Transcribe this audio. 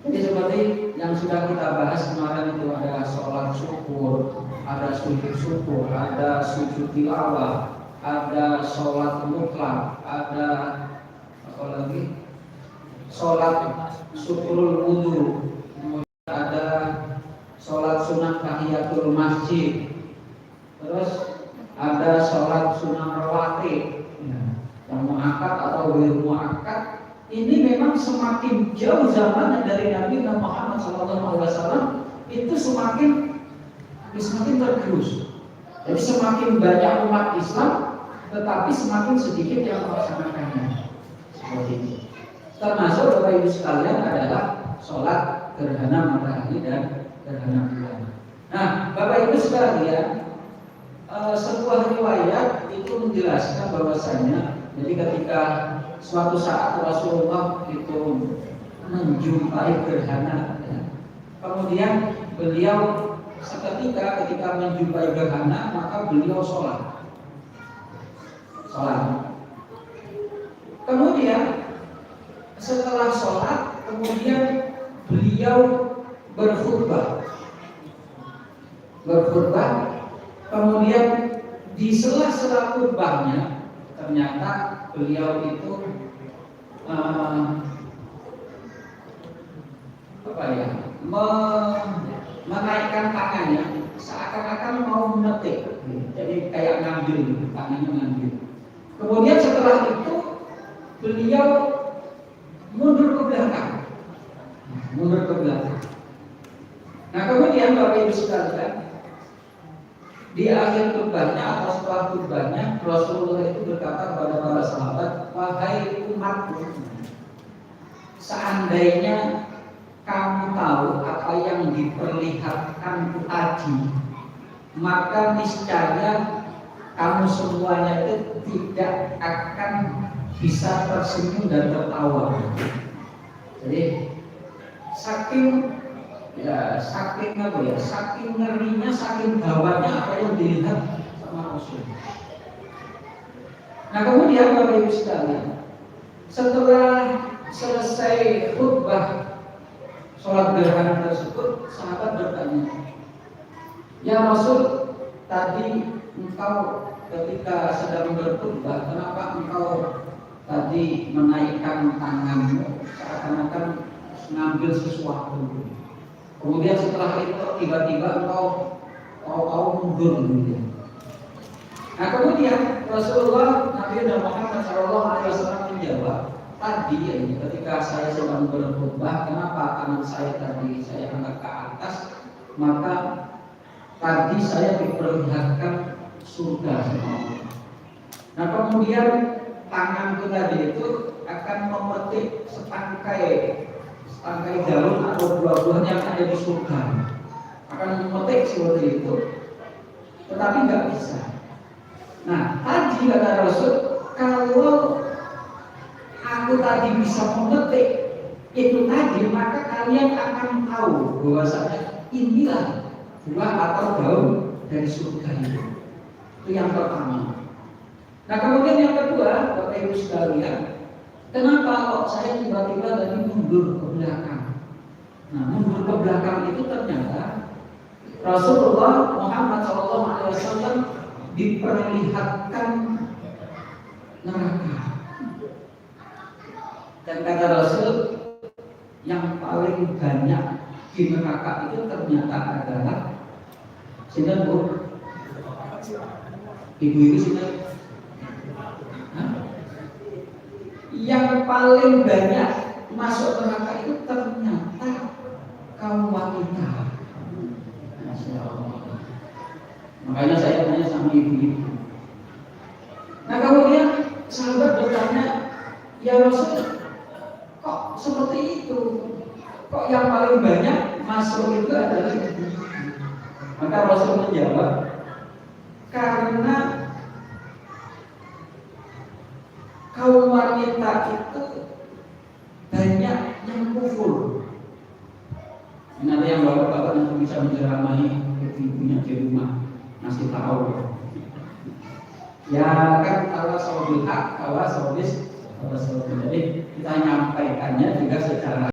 Jadi seperti yang sudah kita bahas kemarin itu, ada sholat syukur, ada sujud syukur, ada sujud tilawah, ada sholat mutlak, ada apa lagi? Sholat syukurul wudhu, kemudian ada sholat sunat tahiyatul masjid, terus ada sholat sunat rawatib, yang muakkad atau ghairu muakkad. Ini memang semakin jauh zamannya dari Nabi Muhammad SAW, itu semakin tergerus. Jadi semakin banyak umat Islam, tetapi semakin sedikit yang melaksanakannya. Seperti ini. Termasuk Bapak Ibu sekalian adalah sholat gerhana matahari dan gerhana bulan. Nah, Bapak Ibu sekalian, sebuah riwayat itu menjelaskan bahwasanya, jadi ketika suatu saat Rasulullah itu menjumpai gerhana, kemudian beliau ketika menjumpai gerhana, maka beliau sholat. Kemudian setelah sholat, kemudian beliau berkhutbah. Kemudian di sela-sela khutbahnya ternyata beliau itu menaikkan tangannya seakan-akan mau memetik, jadi kayak ngambil, tangannya ngambil. Kemudian setelah itu beliau mundur ke belakang. Nah, kemudian Bapak Ibu sekalian, di akhir khutbahnya atau setelah khutbahnya, Rasulullah itu berkata kepada para sahabat, wahai umatku, seandainya kamu tahu apa yang diperlihatkan tadi, maka niscaya kamu semuanya itu tidak akan bisa tersenyum dan tertawa. Jadi saking ngerinya, saking gawatnya apa yang dilihat sama Rasul. Nah, kemudian Bapak Ibu sekalian, setelah selesai khutbah sholat gerhana tersebut, sahabat bertanya, ya Rasul, tadi engkau ketika sedang berkhutbah, kenapa engkau tadi menaikkan tanganmu seakan-akan ngambil sesuatu? Kemudian setelah itu tiba-tiba engkau mundur gitu. Nah, kemudian Rasulullah Nabi Muhammad SAW menjawab, tadi ketika saya sedang berkhutbah, kenapa tangan saya tadi saya angkat ke atas? Maka tadi saya diperlihatkan surga sama Allah. Nah, kemudian tanganku tadi itu akan memetik setangkai daun atau buah-buahan yang ada di surga, akan memetik seperti itu, tetapi nggak bisa. Nah, tadi kata Rasul, kalau aku tadi bisa memetik itu tadi, maka kalian akan tahu bahwasanya inilah buah atau daun dari surga itu. Itu yang pertama. Nah, kemudian yang kedua, Bapak Ibu sekalian, kenapa kok saya tiba-tiba tadi mundur ke belakang? Nah, mundur ke belakang itu ternyata Rasulullah Muhammad SAW diperlihatkan neraka. Dan kata Rasul, yang paling banyak di neraka itu ternyata adalah sinten Bu? Ibu-ibu sinten? Yang paling banyak masuk neraka itu ternyata kaum wanita. Masya Allah. Makanya saya tanya sama ibu-ibu. Nah, kemudian sahabat bertanya, ya Rasul, kok seperti itu? Kok yang paling banyak masuk itu adalah ibu? Maka Rasul menjawab, karena kaum wanita itu banyak yang kufur. Ini ada yang bapak-bapak yang bisa menceramahi ibunya di rumah, ngasih tahu. Ya kan, kalau soal hak, kalau soal jadi kita nyampaikannya juga secara